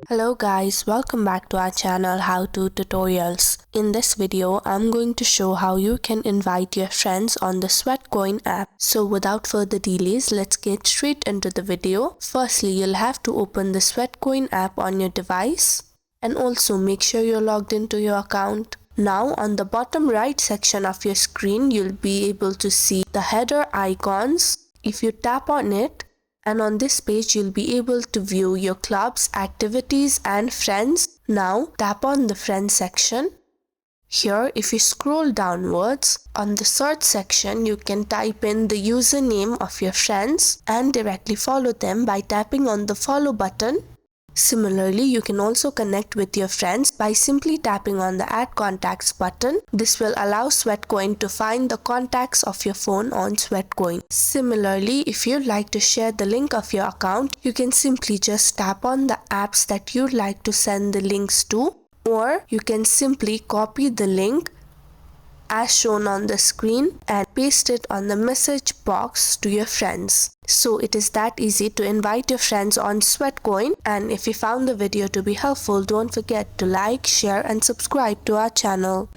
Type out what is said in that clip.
Hello guys, welcome back to our channel How To Tutorials. In this video, I'm going to show how you can invite your friends on the Sweatcoin app. So without further delays, let's get straight into the video. Firstly, you'll have to open the Sweatcoin app on your device and also make sure you're logged into your account. Now on the bottom right section of your screen, you'll be able to see the header icons. If you tap on it, and on this page you'll be able to view your clubs, activities and friends. Now tap on the friends section. Here if you scroll downwards, on the search section you can type in the username of your friends and directly follow them by tapping on the follow button. Similarly, you can also connect with your friends by simply tapping on the Add Contacts button. This will allow Sweatcoin to find the contacts of your phone on Sweatcoin. Similarly, if you'd like to share the link of your account, you can simply just tap on the apps that you'd like to send the links to, or you can simply copy the link as shown on the screen and paste it on the message box to your friends. So it is that easy to invite your friends on Sweatcoin, and if you found the video to be helpful, don't forget to like, share and subscribe to our channel.